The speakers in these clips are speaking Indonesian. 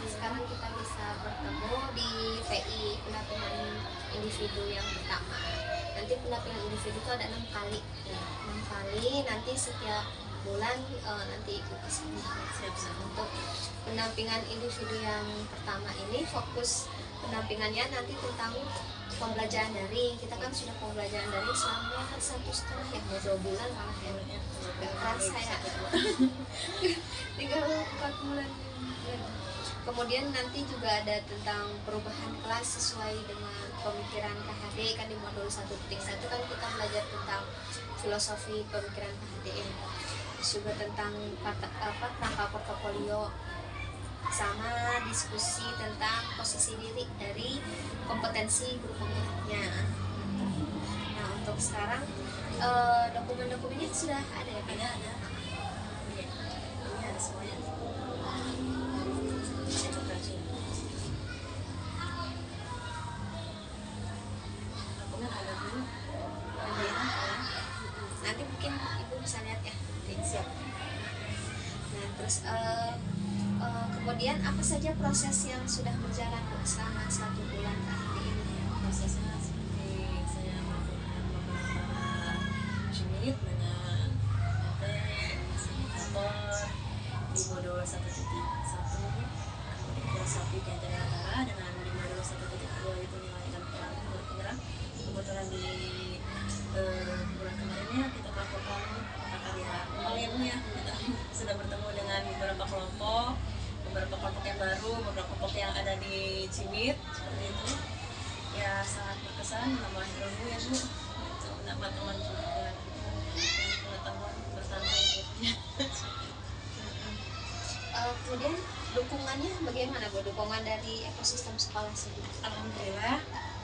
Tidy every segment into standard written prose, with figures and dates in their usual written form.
sekarang kita bisa bertemu di PI pendampingan individu yang pertama. Nanti pendampingan individu itu ada 6 kali, 6 kali. Nanti setiap bulan nanti ikuti siap-siap. Untuk pendampingan individu yang pertama ini fokus pendampingannya nanti tentang pembelajaran daring. Kita kan sudah pembelajaran daring selama 1,5 ya, 2 bulan malah ya, nggak kerasa ya. Tinggal 4 bulan. Kemudian nanti juga ada tentang perubahan kelas sesuai dengan pemikiran KHD. Kan di modul 1.1 kan kita belajar tentang filosofi pemikiran KHD ini. Terus juga tentang kerangka portofolio, sama diskusi tentang posisi diri dari kompetensi guru pembimbingnya. Nah, untuk sekarang dokumen-dokumennya sudah ada ya? Ada. Ini ada semuanya. Nanti mungkin ibu bisa lihat ya. Siap. Nah, terus kemudian apa saja proses yang sudah berjalan selama 1 bulan terakhir ini? Prosesnya seperti saya melakukan beberapa unit dengan simulator di modul 1.1, kemudian filosofi kehidupan negara dengan di modul 1.2 itu nilai dan peran bergerak. Kebetulan di bulan kemarinnya kita melakukan karya ya Bu ya, kita sudah bertemu dengan beberapa kelompok yang baru, beberapa kelompok yang ada di Cimit seperti itu ya, sangat berkesan, menambah ilmu ya Bu, mendapat teman juga yang pengetahuan bertambah itu ya. Kemudian dukungannya bagaimana Bu? Dukungan dari ekosistem sekolah sendiri? Alhamdulillah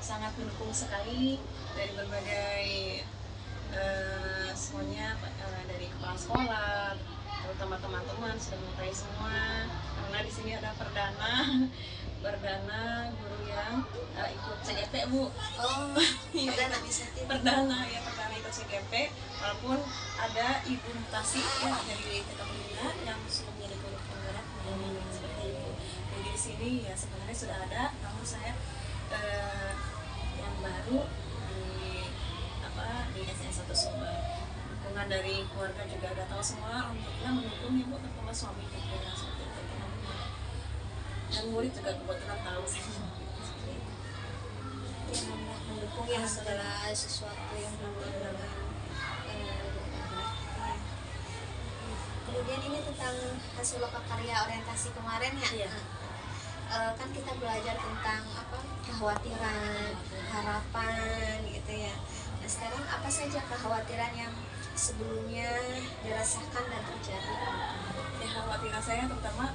sangat mendukung sekali dari berbagai semuanya, dari kepala sekolah, terutama teman-teman sudah mengetahui semua, karena di sini ada perdana guru yang ikut CGP Bu. Oh, perdana bisa perdana ikut CGP, walaupun ada ibu mutasi ya dari kita pembina yang sudah menjadi guru penggerak seperti itu. Jadi di sini ya sebenarnya sudah ada, namun saya yang baru di SN1 Sumber. Dukungan dari keluarga juga udah tahu semua, alhamdulillah mendukung ya Bu, terutama suami juga seperti itu. Dan murid juga kebetulan tahu sih. Mendukung ya segala sesuatu yang kemudian ini tentang hasil lokal karya orientasi kemarin ya. Iya. Kan kita belajar tentang kekhawatiran, harapan gitu ya. Nah, sekarang apa saja kekhawatiran yang sebelumnya dirasakan dan terjadi? Ya, kekhawatiran saya terutama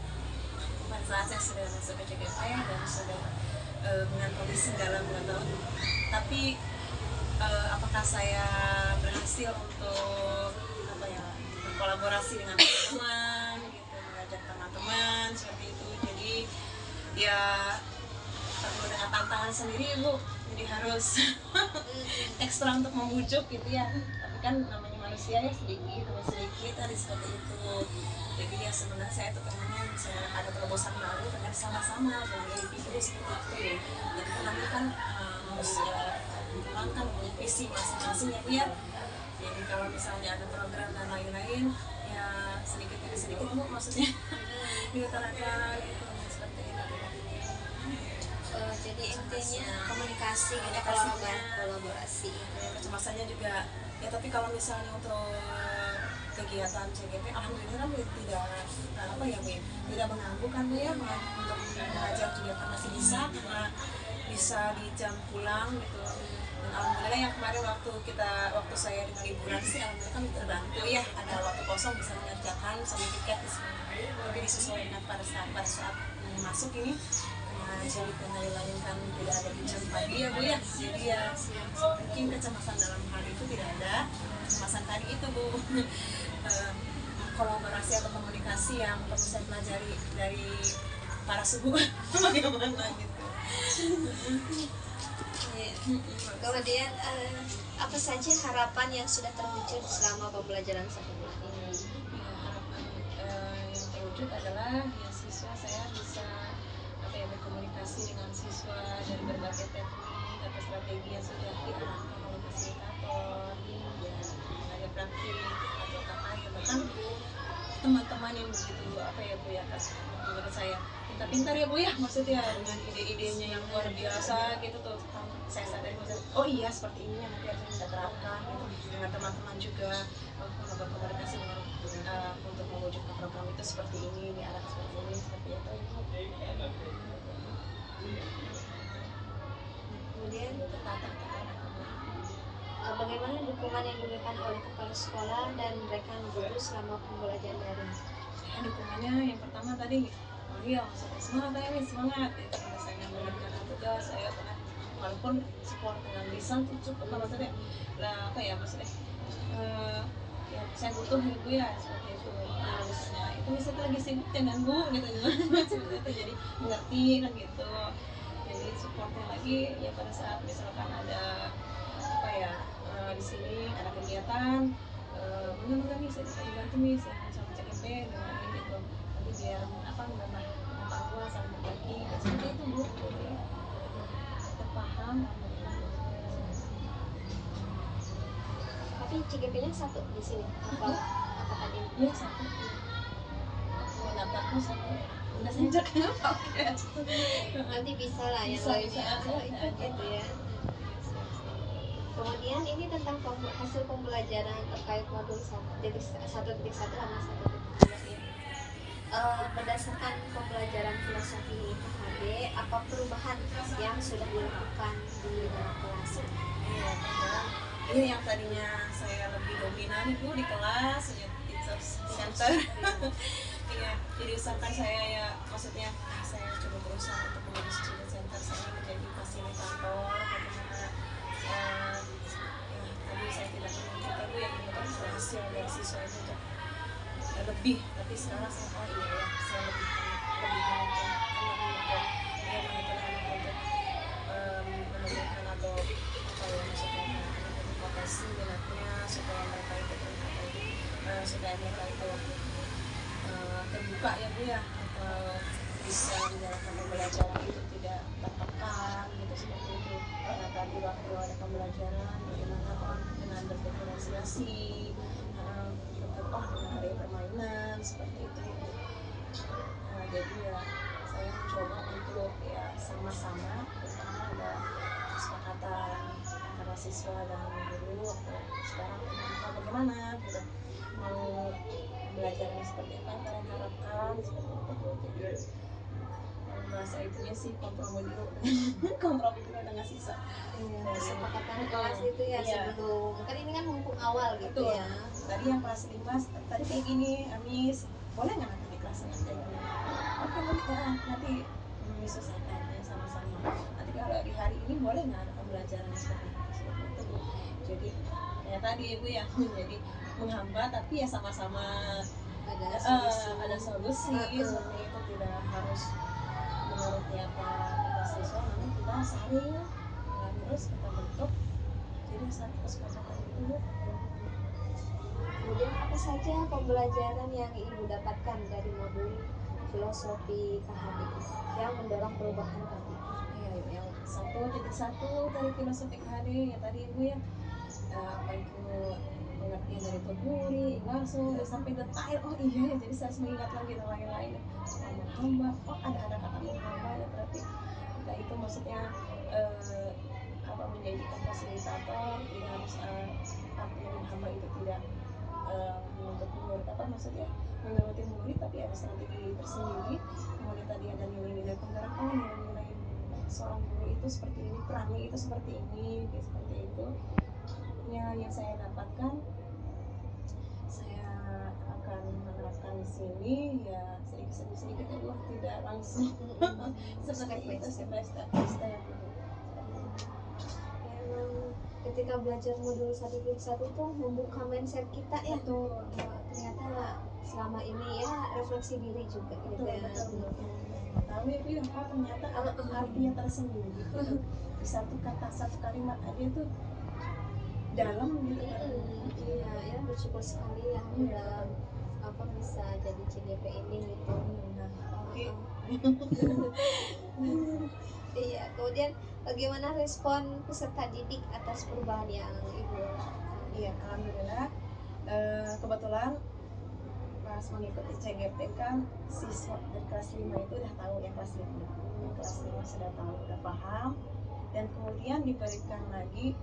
pada saat saya sudah masuk ke CGP dan sudah dengan kondisi dalam 2 tahun, tapi apakah saya berhasil untuk berkolaborasi dengan teman-teman gitu, mengajak teman-teman seperti itu. Jadi ya perlu dengan tantangan sendiri Bu, jadi harus ekstra untuk membujuk gitu ya, tapi kan namanya manusia ya, sedikit ada seperti itu. Jadi ya sebenarnya saya itu pengennya misalnya ada terobosan baru dengan sama-sama dari individu seperti itu. Jadi nanti kan manusia dikembangkan punya visi masing-masing ya Bu ya. Jadi kalau misalnya ada program dan lain-lain ya sedikit demi sedikit Bu, maksudnya diutarakan gitu seperti itu. Jadi intinya komunikasi gitu, kolaborasi. Kecemasannya juga ya, tapi kalau misalnya untuk kegiatan CGP alhamdulillah tidak mengganggu kan Bu ya, untuk mengajar juga kan masih bisa di jam pulang gitu. Dan alhamdulillah yang kemarin waktu saya dengan liburan sih alhamdulillah kan terbantu ya, ada waktu kosong bisa mengerjakan sambil tiket di sini. Tapi disesuaikan pada saat masuk ini jadi penilaian kan tidak ada di jam pagi ya Bu ya, jadi ya mungkin kecemasan dalam hal itu tidak ada. Kecemasan tadi itu Bu, kolaborasi atau komunikasi yang perlu saya pelajari dari para suhu bagaimana gitu. Kemudian apa saja harapan yang sudah terwujud selama pembelajaran 1 bulan ini? Harapan yang terwujud adalah ya siswa saya bisa apa ya, berkomunikasi dengan siswa dari berbagai teknik atau strategi yang sudah diarahkan oleh fasilitator, ya ada praktik atau apa ya, bahkan teman-teman yang begitu apa ya Bu ya, menurut saya pintar-pintar ya Bu ya, maksudnya dengan ide-idenya yang luar biasa gitu tuh, saya sadari maksudnya, oh iya seperti ini yang nanti harus kita terapkan gitu dengan teman-teman juga, melakukan komunikasi dengan untuk mewujudkan program itu seperti ini, diarah seperti ini, seperti itu. Kemudian bagaimana dukungan yang diberikan oleh kepala sekolah dan rekan guru selama pembelajaran daring? Dukungannya yang pertama tadi, oh iya maksudnya semangat ya, semangat gitu, misalnya mengerjakan tugas saya pernah, walaupun support dengan lisan tuh cukup lah maksudnya lah, apa ya maksudnya ya saya butuh ibu ya seperti itu, misalnya itu misalnya lagi sibuk jangan bu gitu itu jadi mengerti kan gitu, jadi supportnya lagi ya pada saat misalkan ada apa ya, di sini ada kegiatan benar-benar nih saya dibantu nih sama CKP dengan ini gitu, nanti biar apa menambah pengetahuan saling berbagi seperti itu bu, jadi terpaham. Tapi CGP-nya satu di sini apa tadi? Iya satu. Mau daftarku satu. Udah sejak kenapa? Nanti bisa lah yang Bisa, lainnya bisa. ikut gitu ya. Kemudian ini tentang hasil pembelajaran terkait modul 1.1 sama 1.2 ya. Berdasarkan pembelajaran filosofi KHD, apa perubahan yang sudah dilakukan di dalam kelas? Ini yang tadinya saya lebih dominan itu di kelas, teachers center. Iya, jadi usahakan saya ya, maksudnya saya coba berusaha untuk menjadi student center, saya menjadi fasilitator, bagaimana ya, tadi saya tidak menunjukkan itu yang merupakan hasil dari siswa itu untuk lebih, tapi sekarang saya oh iya ya, saya lebih menuntut menemukan atau apa ya maksudnya potensi minatnya supaya mereka itu supaya mereka itu terbuka ya Bu ya, atau bisa menjalankan pembelajaran itu tidak tertekan gitu seperti itu. Karena tadi waktu ada pembelajaran bagaimana dengan berdiferensiasi, dengan area permainan seperti itu. Jadi ya saya mencoba untuk ya sama-sama, pertama ada kesepakatan antara siswa dan guru atau sekarang bagaimana gitu mau pembelajaran seperti apa yang kalian harapkan seperti itu. Jadi bahasa itunya sih kompromi dulu dengan siswa. Kesepakatan kelas itu ya sebelum kan ini kan mumpung awal gitu. Betul. Ya. Tadi yang kelas 5 tadi kayak gini, Amis boleh nggak nanti di kelas kayak gini? Oke boleh ya, nanti menyesuaikan ya sama-sama. Nanti kalau di hari ini boleh nggak ada pembelajaran seperti itu Bu. Jadi kayak tadi Ibu ya, jadi menghambat tapi ya sama-sama ada solusi seperti itu, tidak harus menurut apa kita siswa, namun kita saling terus kita bentuk jadi satu kesepakatan itu. Kemudian apa saja pembelajaran yang Ibu dapatkan dari modul filosofi KHD yang mendorong perubahan tadi? Ya, yang 1.1 dari filosofi KHD ya tadi Ibu ya, apa itu pengertian dari Toguri, Ingarso, sampai detail. Oh iya ya, jadi saya harus mengingat lagi dan lain-lain. Menghamba, oh ada kata menghamba ya, berarti kita itu maksudnya apa menjadikan fasilitator, tidak harus artinya menghamba itu tidak menuntut murid apa maksudnya menuruti murid, tapi ada strategi tersendiri. Kemudian tadi ada nilai-nilai penggerak, oh nilai-nilai seorang guru itu seperti ini, perannya itu seperti ini, kayak seperti itu ya yang saya dapatkan. Saya akan menerapkan di sini ya sedikit ya Bu, tidak langsung seperti itu step by step. Ketika belajar modul 1.1 itu membuka mindset kita ya. Betul. Ternyata selama ini ya refleksi diri juga gitu ya. Tahu ya Bu, oh ternyata ada artinya tersendiri gitu. Di satu kata, satu kalimat aja tuh dalam gitu kan. Iya ya, bersyukur sekali ya udah apa bisa jadi CGP ini gitu. Oke. Iya, kemudian bagaimana respon peserta didik atas perubahan yang Ibu lakukan? Iya, alhamdulillah. Kebetulan pas mengikuti CGP kan siswa dari kelas 5 itu udah tahu ya, kelas 5 sudah tahu, udah paham, dan kemudian diberikan lagi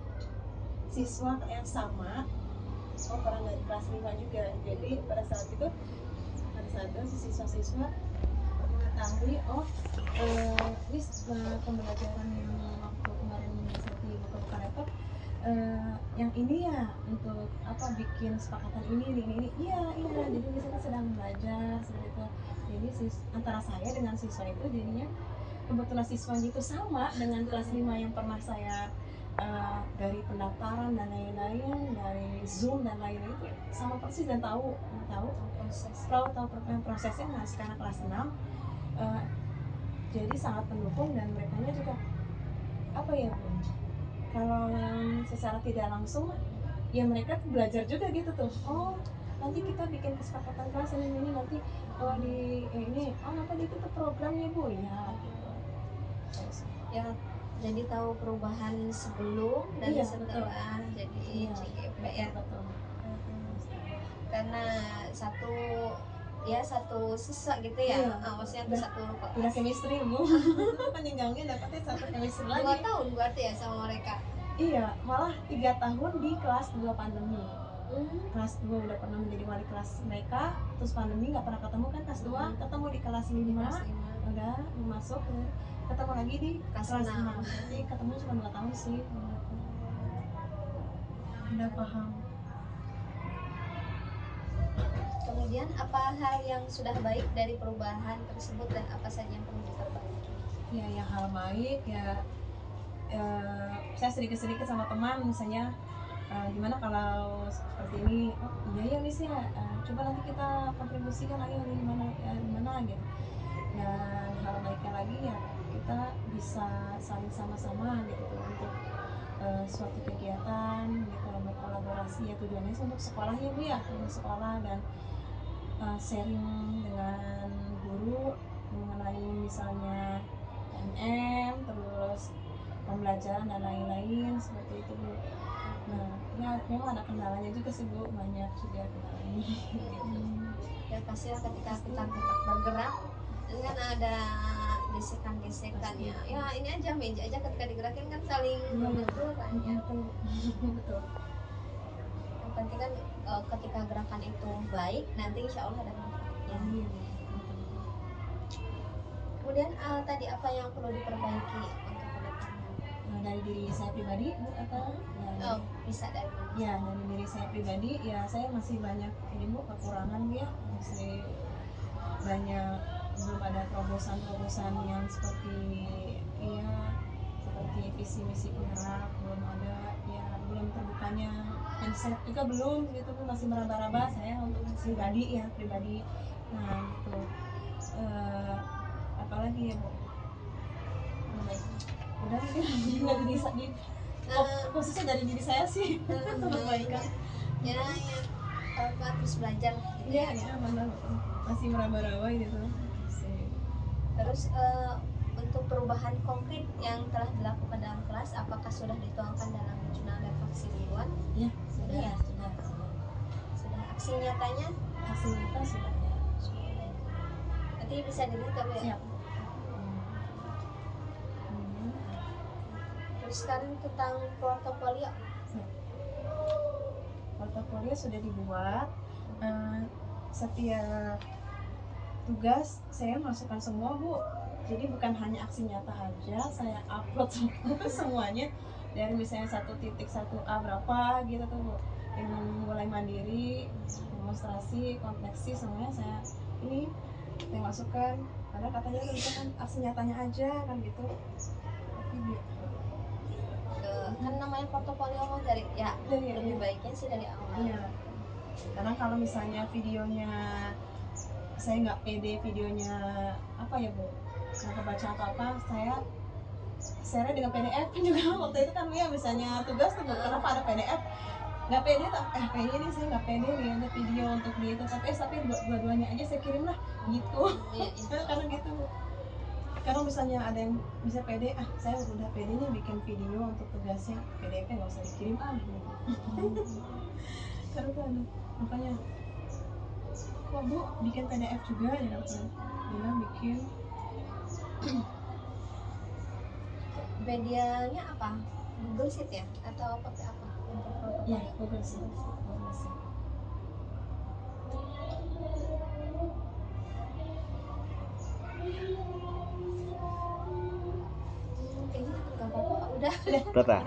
siswa yang sama, oh pernah dari kelas 5 juga. Jadi pada saat itu siswa-siswa mengetahui, oh pembelajaran yang waktu kemarin seperti buka-buka laptop, yang ini ya untuk apa bikin kesepakatan ini iya jadi di sini sedang belajar seperti itu. Jadi antara saya dengan siswa itu jadinya kebetulan siswanya itu sama dengan kelas 5 yang pernah saya dari pendaftaran dan lain-lain, dari Zoom dan lain-lain itu sama persis, dan tahu prosesnya. Nah sekarang kelas 6 jadi sangat mendukung, dan mereka juga apa ya, kalau secara tidak langsung ya mereka belajar juga gitu tuh, oh nanti kita bikin kesepakatan kelas ini nanti kalau di ini nanti itu tuh programnya Bu ya gitu. Ya, jadi tahu perubahan sebelum dan setelah betul. Jadi CGP ya. Betul. Karena satu siswa gitu ya, maksudnya itu satu kelas. Udah chemistry Bu, meninggalnya dapatnya satu chemistry lagi. 2 tahun berarti ya sama mereka? Iya, malah 3 tahun di kelas 2 pandemi. Kelas 2 udah pernah menjadi wali kelas mereka, terus pandemi nggak pernah ketemu kan, kelas 2 ketemu di kelas 5, udah masuk, ketemu lagi di kelas 6. Jadi ketemu cuma 2 tahun sih. Udah paham. Kemudian apa hal yang sudah baik dari perubahan tersebut dan apa saja yang perlu diperbaiki? Ya, yang hal baik ya, saya sedikit-sedikit sama teman misalnya, gimana kalau seperti ini, oh iya ya Miss ya, coba nanti kita kontribusikan lagi gimana gitu. Dan hal baiknya lagi ya kita bisa saling sama-sama gitu untuk suatu kegiatan gitu, berkolaborasi ya, tujuannya untuk sekolahnya Bu ya, untuk sekolah, dan sharing dengan guru mengenai misalnya terus pembelajaran dan lain-lain seperti itu Bu. Nah ya memang ada kendalanya juga sih Bu, banyak juga kendalanya gitu. Ya pastilah ketika kita bergerak kan ada gesekan-gesekan ya. Ya ini aja meja aja ketika digerakin kan saling berbenturan ya. Betul. Yang penting kan ketika gerakan itu baik, nanti insya Allah ada manfaatnya. Kemudian tadi apa yang perlu diperbaiki untuk kedepannya? Dari diri saya pribadi atau bisa dari ya dari diri saya pribadi ya, saya masih banyak ini Bu, kekurangan ya, masih banyak, belum ada terobosan yang seperti seperti visi misi penggerak, belum ada ya, belum terbukanya mindset juga belum gitu Bu, masih meraba-raba saya untuk pribadi. Nah gitu, apalagi ya Bu, udah mungkin bisa di khususnya dari diri saya sih perbaikan ya terus belajar gitu ya benar, masih meraba-raba gitu. Terus untuk perubahan konkret yang telah dilakukan dalam kelas, apakah sudah dituangkan dalam jurnal refleksi mingguan? Ya sudah. Aksi nyatanya? Aksi nyata sudah. Nanti bisa dilihat ya. Siap. Terus sekarang tentang portofolio. Portofolio sudah dibuat. Setiap tugas saya masukkan semua Bu. Jadi bukan hanya aksi nyata aja, saya upload semuanya, dari misalnya 1.1a berapa gitu tuh Bu. Dengan mulai mandiri, demonstrasi, konveksi, semuanya saya masukkan. Karena katanya itu kan aksi nyatanya aja kan gitu. Tapi kan namanya portofolio dari lebih baiknya sih dari awal. Iya. Karena kalau misalnya videonya saya nggak pede, videonya apa ya Bu, nggak kebaca apa-apa, saya share dengan PDF juga. Waktu itu kan ya misalnya tugas tuh kenapa ada PDF, nggak pede kayaknya ini saya nggak pede nih ada video untuk di itu, tapi dua-duanya aja saya kirim lah gitu. Karena gitu Bu. Kalau misalnya ada yang bisa pede, saya udah pede nih bikin video untuk tugasnya, PDF nggak usah dikirim gitu. Terus ada makanya, kok Bu bikin PDF juga ya kan? Dia bikin Medianya apa? Google Sheet ya atau pakai apa untuk protokol? ya Google Sheet. Kayaknya nggak apa-apa, udah. Berapa?